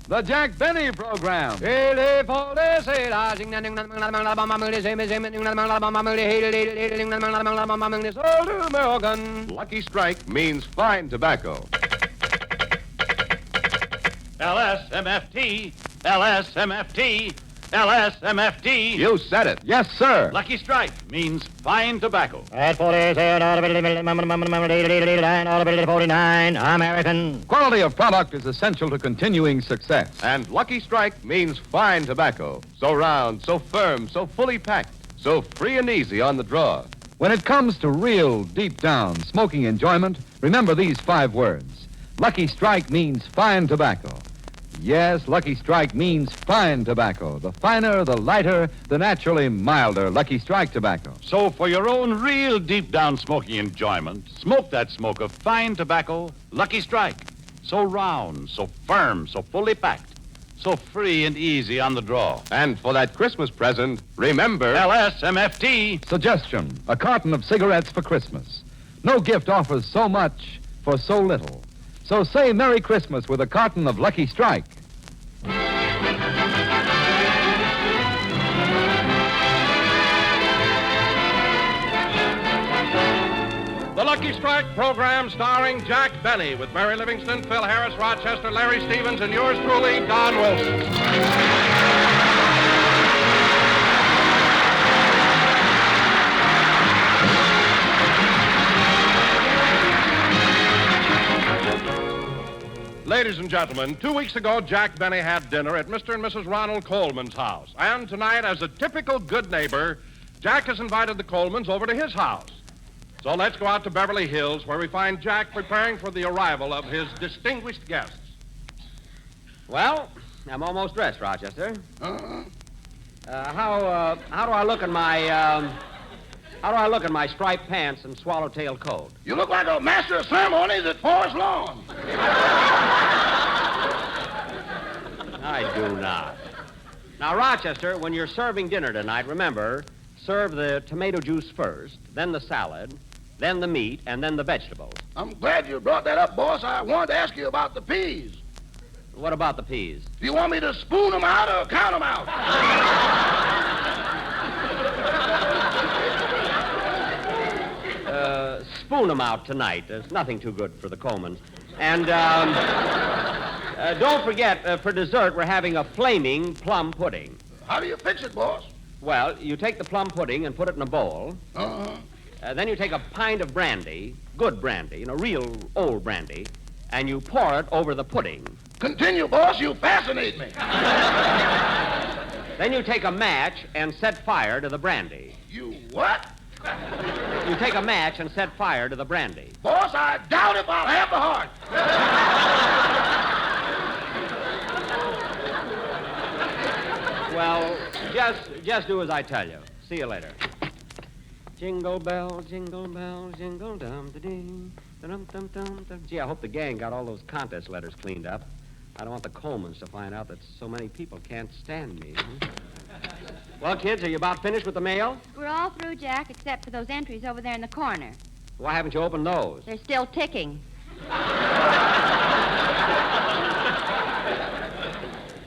The Jack Benny Program. Lucky Strike means fine tobacco. LSMFT, LSMFT, LSMFT. You said it. Yes, sir. Lucky Strike means fine tobacco. At 47, audibility 49, American. Quality of product is essential to continuing success. And Lucky Strike means fine tobacco. So round, so firm, so fully packed, so free and easy on the draw. When it comes to real, deep-down smoking enjoyment, remember these 5 words. Lucky Strike means fine tobacco. Yes, Lucky Strike means fine tobacco. The finer, the lighter, the naturally milder Lucky Strike tobacco. So for your own real deep-down smoking enjoyment, smoke that smoke of fine tobacco, Lucky Strike. So round, so firm, so fully packed, so free and easy on the draw. And for that Christmas present, remember... LSMFT. Suggestion, a carton of cigarettes for Christmas. No gift offers so much for so little. So say Merry Christmas with a carton of Lucky Strike. The Lucky Strike program starring Jack Benny with Mary Livingston, Phil Harris, Rochester, Larry Stevens, and yours truly, Don Wilson. Ladies and gentlemen, 2 weeks ago, Jack Benny had dinner at Mr. and Mrs. Ronald Coleman's house. And tonight, as a typical good neighbor, Jack has invited the Colemans over to his house. So let's go out to Beverly Hills, where we find Jack preparing for the arrival of his distinguished guests. Well, I'm almost dressed, Rochester. How do I look in my striped pants and swallowtail coat? You look like a master of ceremonies at Forest Lawn. I do not. Now, Rochester, when you're serving dinner tonight, remember, serve the tomato juice first, then the salad, then the meat, and then the vegetables. I'm glad you brought that up, boss. I wanted to ask you about the peas. What about the peas? Do you want me to spoon them out or count them out? Spoon them out tonight. There's nothing too good for the Colemans. And don't forget, for dessert, we're having a flaming plum pudding. How do you fix it, boss? Well, you take the plum pudding and put it in a bowl. Then you take a pint of brandy, good brandy, real old brandy, and you pour it over the pudding. Continue, boss. You fascinate me. Then you take a match and set fire to the brandy. You what? You take a match and set fire to the brandy. Boss, I doubt if I'll have the heart. Well, just do as I tell you. See you later. Jingle bells, jingle dum-da-ding, dum-dum-dum-dum. Gee, I hope the gang got all those contest letters cleaned up. I don't want the Colemans to find out that so many people can't stand me. Well, kids, are you about finished with the mail? We're all through, Jack, except for those entries over there in the corner. Why haven't you opened those? They're still ticking.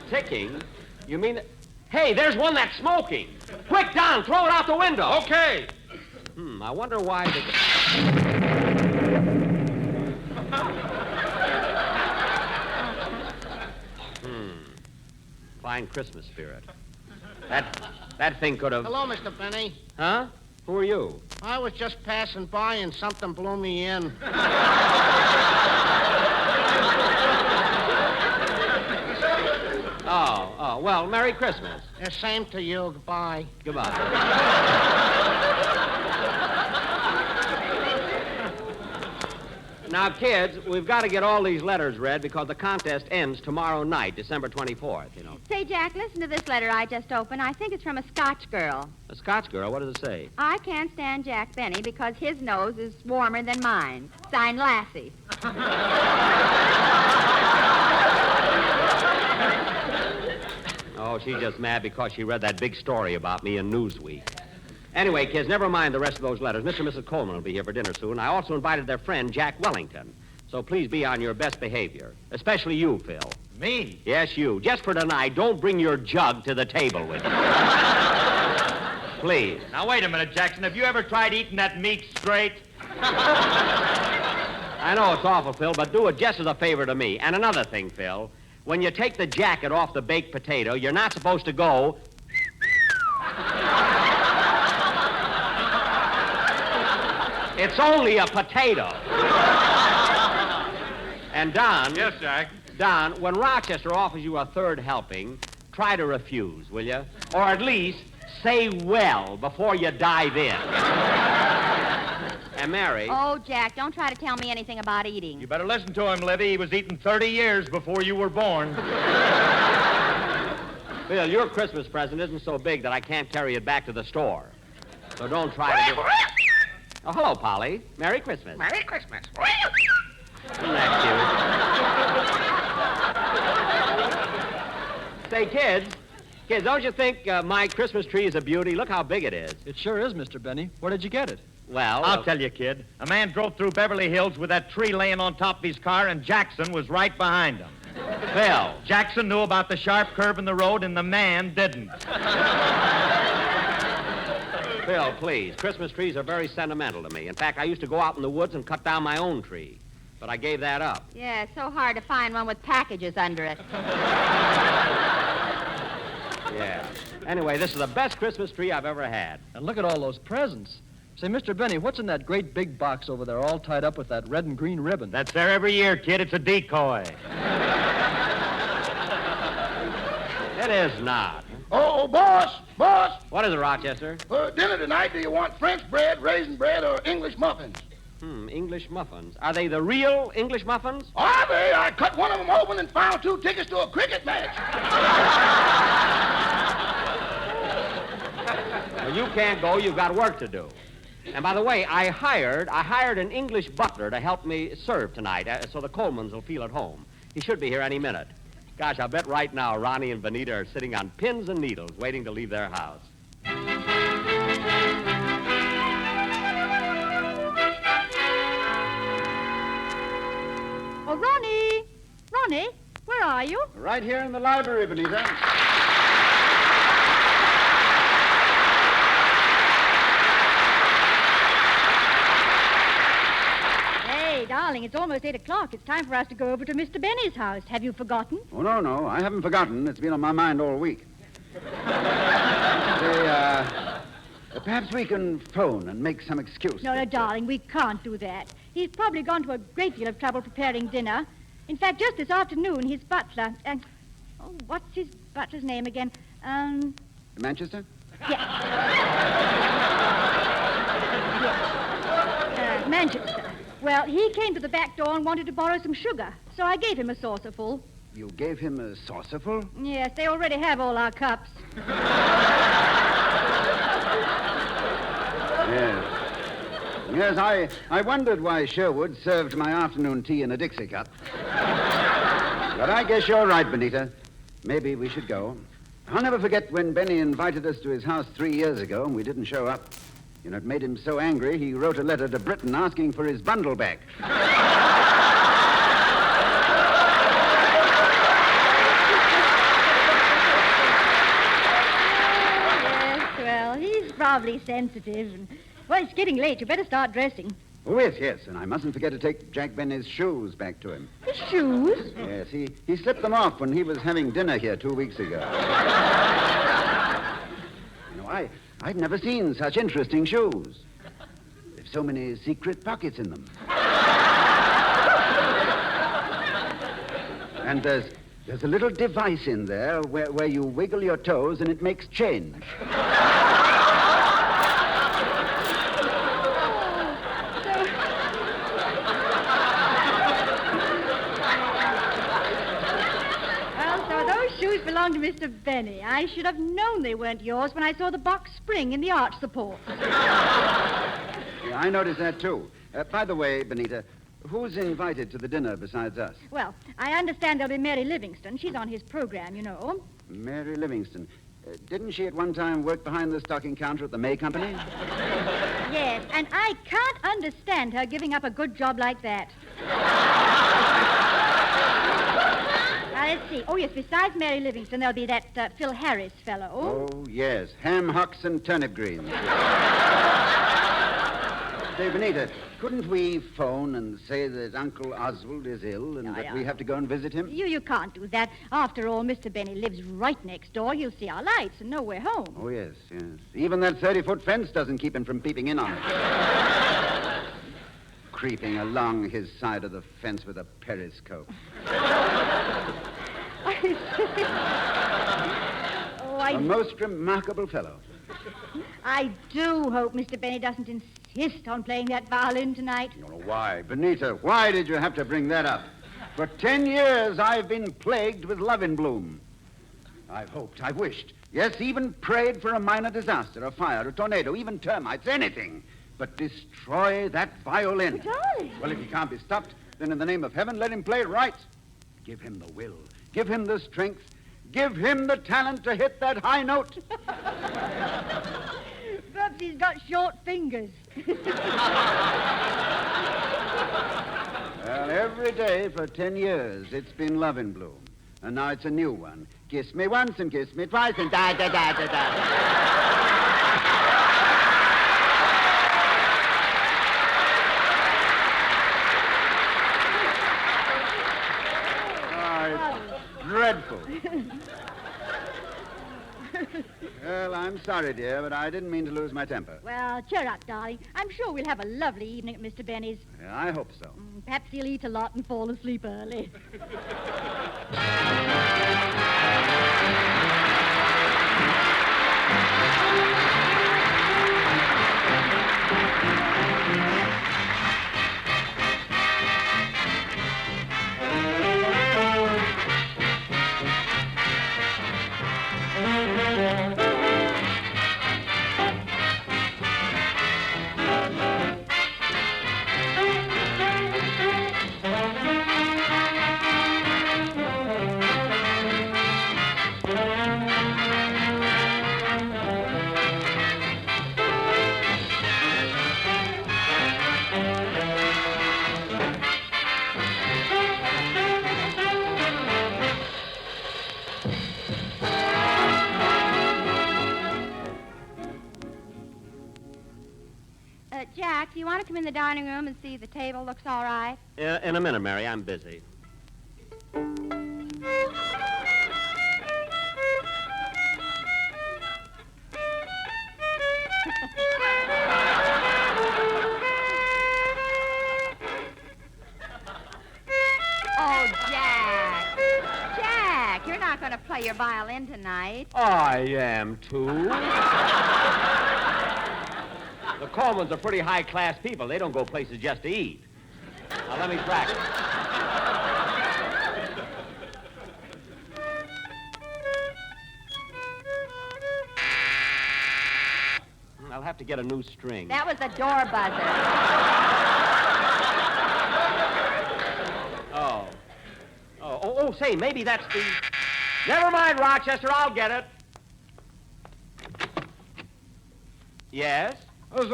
Ticking? You mean... Hey, there's one that's smoking. Quick, Don, throw it out the window. Okay. I wonder why they... Fine Christmas spirit. That thing could have... Hello, Mr. Benny. Huh? Who are you? I was just passing by and something blew me in. Oh, well, Merry Christmas. The same to you. Goodbye. Goodbye. Now, kids, we've got to get all these letters read because the contest ends tomorrow night, December 24th, Say, Jack, listen to this letter I just opened. I think it's from a Scotch girl. A Scotch girl? What does it say? I can't stand Jack Benny because his nose is warmer than mine. Signed, Lassie. Oh, she's just mad because she read that big story about me in Newsweek. Anyway, kids, never mind the rest of those letters. Mr. and Mrs. Coleman will be here for dinner soon. I also invited their friend, Jack Wellington. So please be on your best behavior. Especially you, Phil. Me? Yes, you. Just for tonight, don't bring your jug to the table with you. Please. Now, wait a minute, Jackson. Have you ever tried eating that meat straight? I know it's awful, Phil, but do it just as a favor to me. And another thing, Phil. When you take the jacket off the baked potato, you're not supposed to go... It's only a potato. And Don... Yes, Jack. Don, when Rochester offers you a third helping, try to refuse, will you? Or at least say well before you dive in. And Mary... Oh, Jack, don't try to tell me anything about eating. You better listen to him, Livy. He was eating 30 years before you were born. Phil, your Christmas present isn't so big that I can't carry it back to the store. So don't try to do... Oh, hello, Polly. Merry Christmas. Merry Christmas. Isn't that cute? Say, kids, don't you think my Christmas tree is a beauty? Look how big it is. It sure is, Mr. Benny. Where did you get it? Well... I'll tell you, kid. A man drove through Beverly Hills with that tree laying on top of his car, and Jackson was right behind him. Phil. Jackson knew about the sharp curve in the road, and the man didn't. Phil, please. Christmas trees are very sentimental to me. In fact, I used to go out in the woods and cut down my own tree. But I gave that up. Yeah, it's so hard to find one with packages under it. Yeah. Anyway, this is the best Christmas tree I've ever had. And look at all those presents. Say, Mr. Benny, what's in that great big box over there all tied up with that red and green ribbon? That's there every year, kid. It's a decoy. It is not. Oh, boss. What is it, Rochester? For dinner tonight, do you want French bread, raisin bread, or English muffins? English muffins. Are they the real English muffins? Are they? I cut one of them open and found 2 tickets to a cricket match. Well, you can't go. You've got work to do. And by the way, I hired an English butler to help me serve tonight, so the Colemans will feel at home. He should be here any minute. Gosh, I bet right now Ronnie and Benita are sitting on pins and needles waiting to leave their house. Oh, Ronnie! Ronnie, where are you? Right here in the library, Benita. Hey, darling, it's almost 8 o'clock. It's time for us to go over to Mr. Benny's house. Have you forgotten? Oh, no, I haven't forgotten. It's been on my mind all week. Perhaps we can phone and make some excuse. No, darling, we can't do that. He's probably gone to a great deal of trouble preparing dinner. In fact, just this afternoon, his butler... what's his butler's name again? Manchester? Manchester. Well, he came to the back door and wanted to borrow some sugar, so I gave him a saucerful. You gave him a saucerful? Yes, they already have all our cups. Yes, I wondered why Sherwood served my afternoon tea in a Dixie cup. But I guess you're right, Benita. Maybe we should go. I'll never forget when Benny invited us to his house 3 years ago and we didn't show up. You know, it made him so angry, he wrote a letter to Britain asking for his bundle back. Yes, well, he's probably sensitive. Well, it's getting late. You better start dressing. Oh, yes, and I mustn't forget to take Jack Benny's shoes back to him. His shoes? Yes, he slipped them off when he was having dinner here 2 weeks ago. You know, I've never seen such interesting shoes. There's so many secret pockets in them. And there's a little device in there where you wiggle your toes and it makes change. Belong to Mr. Benny. I should have known they weren't yours when I saw the box spring in the arch support. Yeah, I noticed that, too. By the way, Benita, who's invited to the dinner besides us? Well, I understand there'll be Mary Livingston. She's on his program, you know. Mary Livingston. Didn't she at one time work behind the stocking counter at the May Company? Yes, and I can't understand her giving up a good job like that. It's let's see. Oh, yes, besides Mary Livingston, there'll be that Phil Harris fellow. Oh, yes. Ham hocks and turnip greens. Say, Benita, couldn't we phone and say that Uncle Oswald is ill and that we have to go and visit him? You can't do that. After all, Mr. Benny lives right next door. He'll see our lights and know we're home. Oh, yes, yes. Even that 30-foot fence doesn't keep him from peeping in on it. Creeping along his side of the fence with a periscope. A most remarkable fellow. I do hope Mr. Benny doesn't insist on playing that violin tonight. Why, Benita, why did you have to bring that up? For 10 years, I've been plagued with love in bloom. I've hoped, I've wished, yes, even prayed for a minor disaster, a fire, a tornado, even termites, anything. But destroy that violin. But darling. Well, if he can't be stopped, then in the name of heaven, let him play right. Give him the will. Give him the strength. Give him the talent to hit that high note. Perhaps he's got short fingers. Well, every day for 10 years, it's been love in bloom. And now it's a new one. Kiss me once and kiss me twice and da-da-da-da-da. Dreadful. Well, I'm sorry, dear, but I didn't mean to lose my temper. Well, cheer up, darling. I'm sure we'll have a lovely evening at Mr. Benny's. Yeah, I hope so. Perhaps he'll eat a lot and fall asleep early. Jack, do you want to come in the dining room and see if the table looks all right? In a minute, Mary. I'm busy. Oh, Jack. Jack, you're not going to play your violin tonight. I am, too. The Colemans are pretty high-class people. They don't go places just to eat. Now, let me practice. I'll have to get a new string. That was the door buzzer. Oh, say, maybe that's the... Never mind, Rochester, I'll get it. Yes? Oh,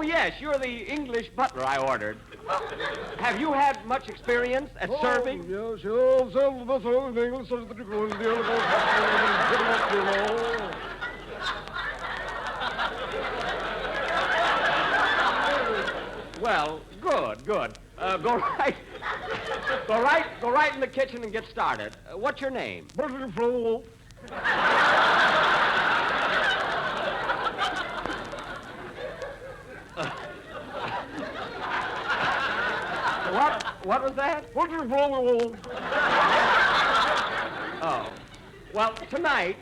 yes, you're the English butler I ordered. Have you had much experience at serving? Yes, Well, good. Go right in the kitchen and get started. What's your name? What was that? Oh. Well, tonight,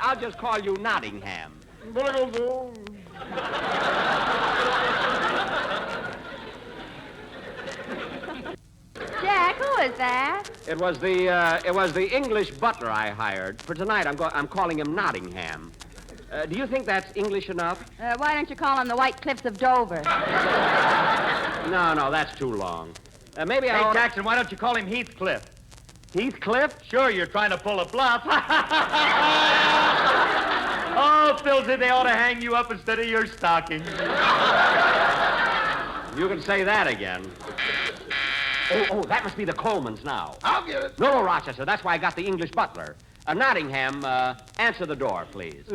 I'll just call you Nottingham. Jack, who is that? It was the English butler I hired. For tonight, I'm calling him Nottingham. Do you think that's English enough? Why don't you call him the White Cliffs of Dover? No, that's too long. Maybe Hey, Jackson, why don't you call him Heathcliff? Heathcliff? Sure, you're trying to pull a bluff. Oh, Oh, Philsy, they ought to hang you up instead of your stocking. You can say that again. Oh, that must be the Colemans now. I'll get it. No, Rochester. That's why I got the English butler. Nottingham, answer the door, please.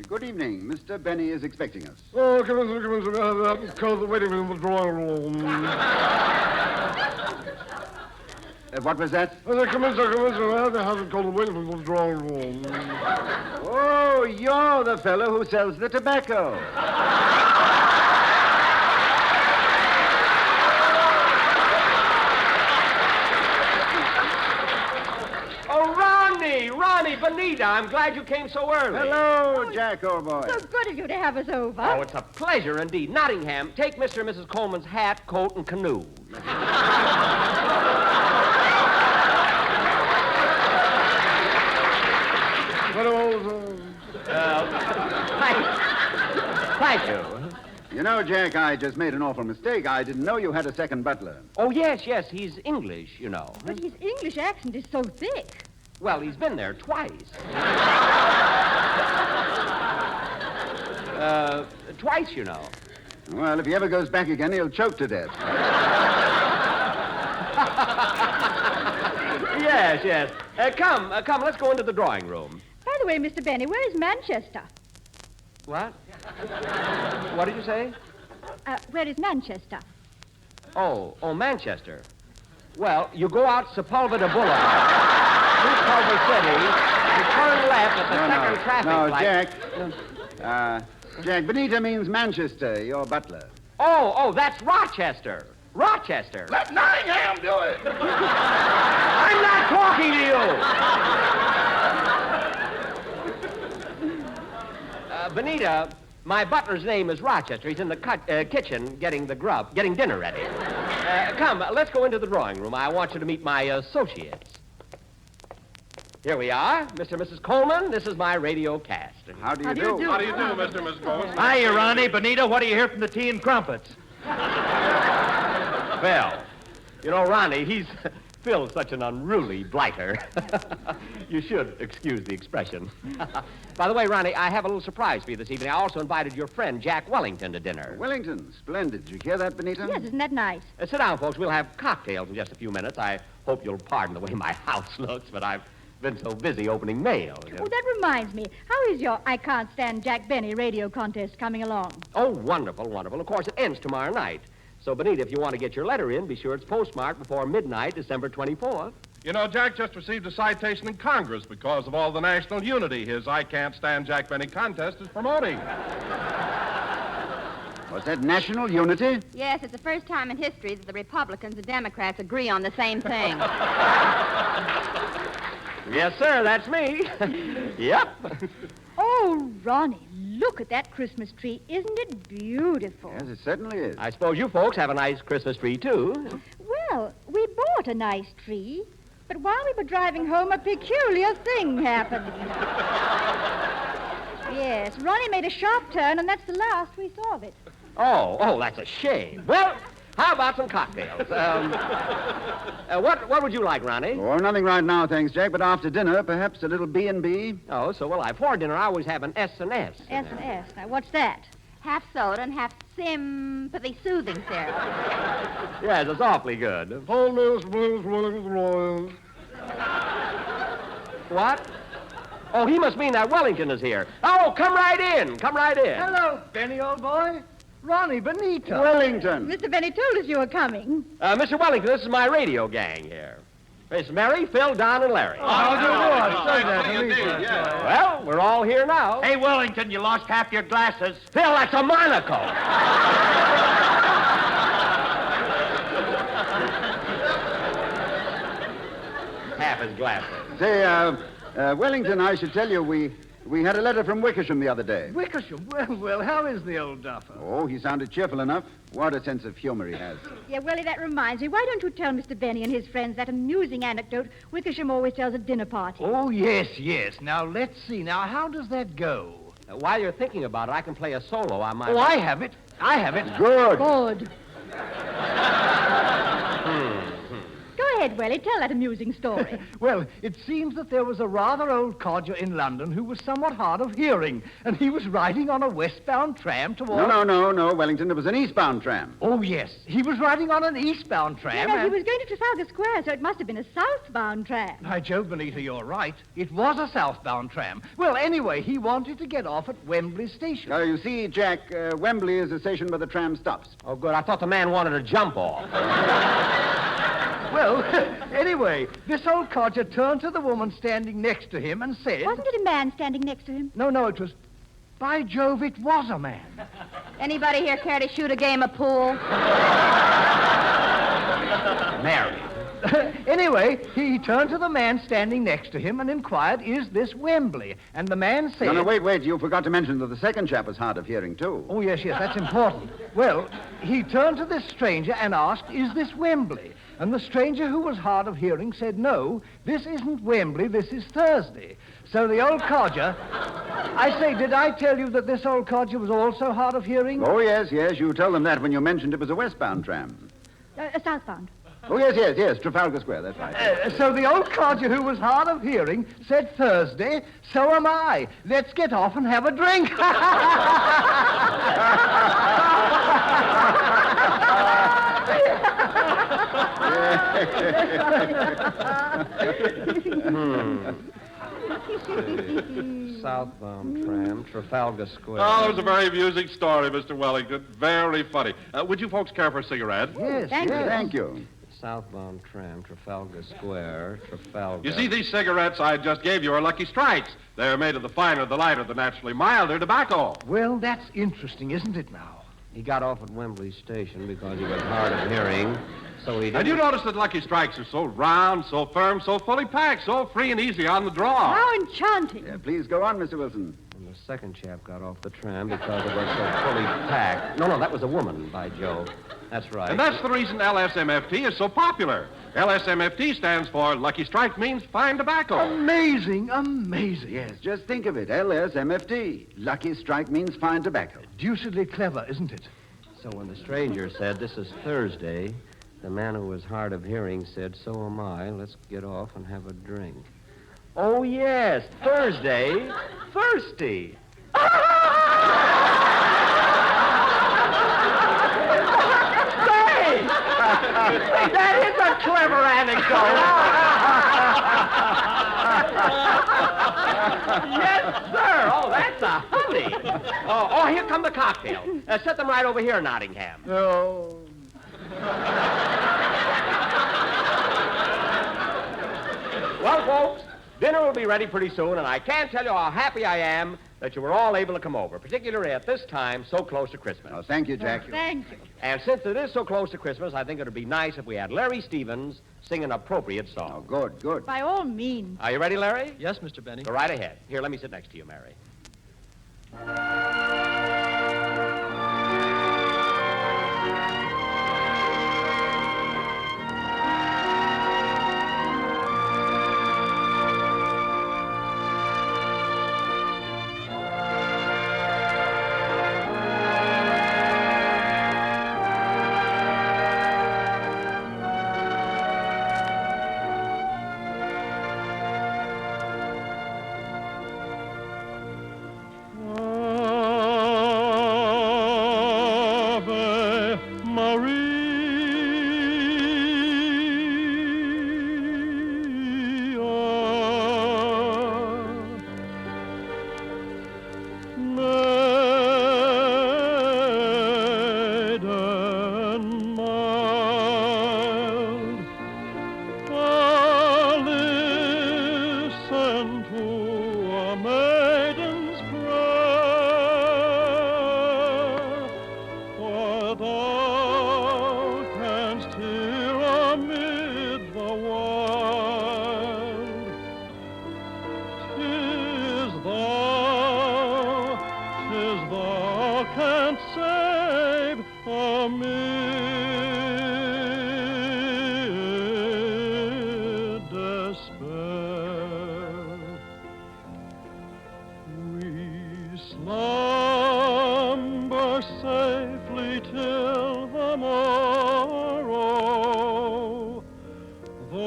Good evening. Mr. Benny is expecting us. Oh, come in, waiting in the drawing room. What was that? Come in, sir, I haven't called waiting in the drawing room. Oh, you're the fellow who sells the tobacco. Oh, Ronnie, Bonita, I'm glad you came so early. Hello, Jack, old boy. So good of you to have us over. Oh, it's a pleasure indeed. Nottingham, take Mr. and Mrs. Coleman's hat, coat, and canoe. Thank you. You know, Jack, I just made an awful mistake. I didn't know you had a second butler. Oh, yes, he's English, you know. But his English accent is so thick. Well, he's been there twice. Twice, you know. Well, if he ever goes back again, he'll choke to death. Yes. Come, let's go into the drawing room. By the way, Mr. Benny, where is Manchester? What? What did you say? Where is Manchester? Oh, Manchester. Well, you go out Sepulveda Boulevard, through Culver City, you turn left at the second traffic light. Jack, Benita means Manchester, your butler. Oh, that's Rochester. Rochester. Let Nottingham do it. I'm not talking to you. Benita, my butler's name is Rochester. He's in the kitchen getting dinner ready. Come, let's go into the drawing room. I want you to meet my associates. Here we are, Mr. and Mrs. Coleman. This is my radio cast. How do you do? How do you do, Mr. and Mrs. Coleman? Hiya, Ronnie. Bonita, what do you hear from the tea and crumpets? Well, you know, Ronnie, Phil's such an unruly blighter. You should excuse the expression. By the way, Ronnie, I have a little surprise for you this evening. I also invited your friend, Jack Wellington, to dinner. Wellington, splendid. Did you hear that, Benita? Yes, isn't that nice? Sit down, folks. We'll have cocktails in just a few minutes. I hope you'll pardon the way my house looks, but I've been so busy opening mail. Oh, that reminds me. How is your I Can't Stand Jack Benny radio contest coming along? Oh, wonderful. Of course, it ends tomorrow night. So, Benita, if you want to get your letter in, be sure it's postmarked before midnight, December 24th. You know, Jack just received a citation in Congress because of all the national unity his I Can't Stand Jack Benny contest is promoting. Was that national unity? Yes, it's the first time in history that the Republicans and Democrats agree on the same thing. Yes, sir, that's me. Yep. Oh, Ronnie, look at that Christmas tree. Isn't it beautiful? Yes, it certainly is. I suppose you folks have a nice Christmas tree, too. Well, we bought a nice tree, but while we were driving home, a peculiar thing happened. Yes, Ronnie made a sharp turn, and that's the last we saw of it. Oh, that's a shame. Well, how about some cocktails? What would you like, Ronnie? Oh, nothing right now, thanks, Jack, but after dinner, perhaps a little B&B. Oh, so will I. For dinner, I always have an S&S. S&S. Now, what's that? Half soda and half sympathy soothing syrup. Yes, it's awfully good. What? Oh, he must mean that Wellington is here. Oh, come right in. Hello, Benny, old boy. Ronnie, Benita. Wellington. Mr. Benny told us you were coming. Mr. Wellington, this is my radio gang here. It's Mary, Phil, Don, and Larry. Well, we're all here now. Hey, Wellington, you lost half your glasses. Phil, that's a monocle. Half his glasses. Say, Wellington, I should tell you, we had a letter from Wickersham the other day. Wickersham? Well, how is the old duffer? Oh, he sounded cheerful enough. What a sense of humor he has. Yeah, Willie, that reminds me. Why don't you tell Mr. Benny and his friends that amusing anecdote Wickersham always tells at dinner parties? Oh, yes. Now, let's see. Now, how does that go? While you're thinking about it, I can play a solo on my... Oh, I have it. Good. Go ahead, ahead, Welly. Tell that amusing story. Well, it seems that there was a rather old codger in London who was somewhat hard of hearing, and he was riding on a westbound tram towards... No, Wellington. It was an eastbound tram. Oh, yes. He was riding on an eastbound tram. He was going to Trafalgar Square, so it must have been a southbound tram. By Jove, Benita, you're right. It was a southbound tram. Well, anyway, he wanted to get off at Wembley Station. You see, Jack, Wembley is the station where the tram stops. Oh, good. I thought the man wanted to jump off. Well, anyway, this old codger turned to the woman standing next to him and said... Wasn't it a man standing next to him? No, it was... By Jove, it was a man. Anybody here care to shoot a game of pool? Mary. Anyway, he turned to the man standing next to him and inquired, is this Wembley? And the man said... No, wait. You forgot to mention that the second chap was hard of hearing, too. Oh, yes, that's important. Well, he turned to this stranger and asked, is this Wembley? And the stranger, who was hard of hearing, said, no, this isn't Wembley, this is Thursday. So the old codger... I say, did I tell you that this old codger was also hard of hearing? Oh, yes, you told them that when you mentioned it was a westbound tram. Southbound. Oh, yes, Trafalgar Square, that's right. So the old codger who was hard of hearing said Thursday, so am I. Let's get off and have a drink. Southbound tram, Trafalgar Square. Oh, it was a very amusing story, Mr. Wellington. Very funny. Would you folks care for a cigarette? Yes, Thank you. Southbound tram, Trafalgar Square, Trafalgar. You see, these cigarettes I just gave you are Lucky Strikes. They're made of the finer, the lighter, the naturally milder tobacco. Well, that's interesting, isn't it now? He got off at Wembley Station because he was hard of hearing, so he didn't... And you notice that Lucky Strikes are so round, so firm, so fully packed, so free and easy on the draw. How enchanting. Please go on, Mr. Wilson. And the second chap got off the tram because it was so fully packed. No, that was a woman, by Jove. That's right. And that's the reason LSMFT is so popular. LSMFT stands for Lucky Strike means fine tobacco. Amazing. Yes, just think of it. LSMFT. Lucky Strike means fine tobacco. Deucedly clever, isn't it? So when the stranger said, this is Thursday, the man who was hard of hearing said, so am I. Let's get off and have a drink. Oh, yes, Thursday. Thirsty. That is a clever anecdote. Yes, sir. Oh, that's a honey. Oh, here come the cocktails. Set them right over here, Nottingham. Oh. Well, folks, dinner will be ready pretty soon, and I can't tell you how happy I am that you were all able to come over, particularly at this time so close to Christmas. Oh, thank you, Jack. Thank you. And since it is so close to Christmas, I think it would be nice if we had Larry Stevens sing an appropriate song. Oh, good. By all means. Are you ready, Larry? Yes, Mr. Benny. Go right ahead. Here, let me sit next to you, Mary. The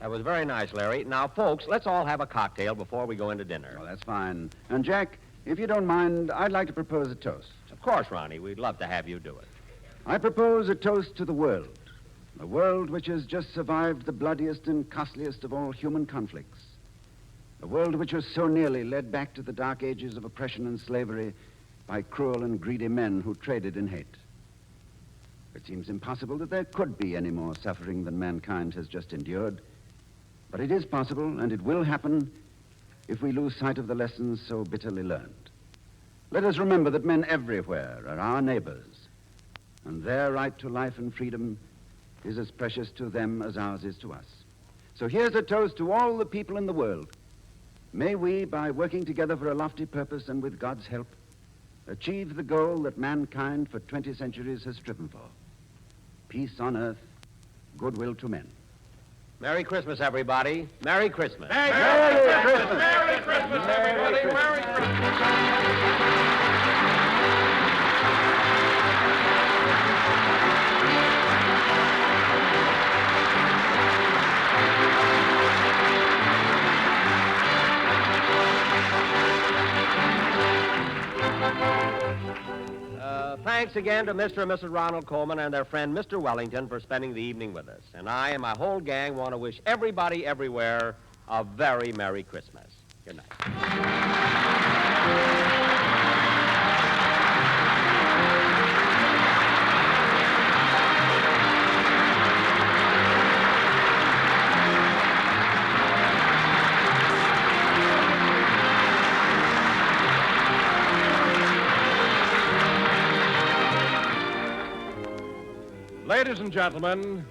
That was very nice, Larry. Now, folks, let's all have a cocktail before we go into dinner. Oh, that's fine. And, Jack, if you don't mind, I'd like to propose a toast. Of course, Ronnie. We'd love to have you do it. I propose a toast to the world. A world which has just survived the bloodiest and costliest of all human conflicts. A world which was so nearly led back to the dark ages of oppression and slavery by cruel and greedy men who traded in hate. It seems impossible that there could be any more suffering than mankind has just endured. But it is possible, and it will happen if we lose sight of the lessons so bitterly learned. Let us remember that men everywhere are our neighbors, and their right to life and freedom is as precious to them as ours is to us. So here's a toast to all the people in the world. May we, by working together for a lofty purpose and with God's help, achieve the goal that mankind for 20 centuries has striven for. Peace on earth, goodwill to men. Merry Christmas, everybody. Merry Christmas. Merry Christmas. Merry Christmas, everybody. Merry Christmas. Thanks again to Mr. and Mrs. Ronald Coleman and their friend, Mr. Wellington, for spending the evening with us. And I and my whole gang want to wish everybody everywhere a very Merry Christmas. Good night. Ladies and gentlemen,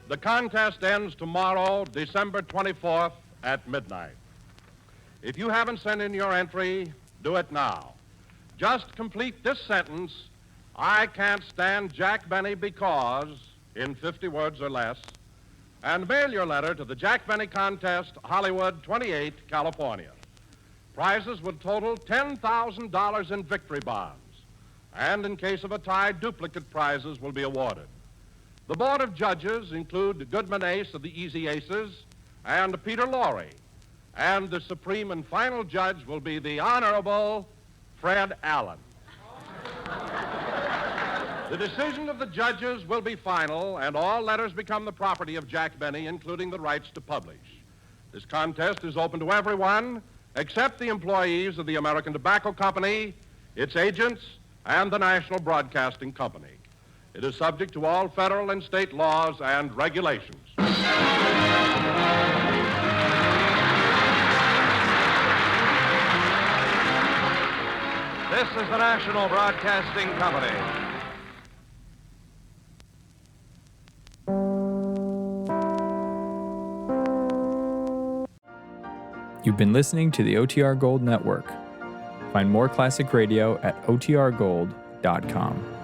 the contest ends tomorrow, December 24th at midnight. If you haven't sent in your entry, do it now. Just complete this sentence, I can't stand Jack Benny because, in 50 words or less, and mail your letter to the Jack Benny Contest, Hollywood 28, California. Prizes would total $10,000 in victory bonds, and in case of a tie, duplicate prizes will be awarded. The Board of Judges include Goodman Ace of the Easy Aces and Peter Lorre. And the supreme and final judge will be the Honorable Fred Allen. The decision of the judges will be final, and all letters become the property of Jack Benny, including the rights to publish. This contest is open to everyone except the employees of the American Tobacco Company, its agents, and the National Broadcasting Company. It is subject to all federal and state laws and regulations. This is the National Broadcasting Company. You've been listening to the OTR Gold Network. Find more classic radio at otrgold.com.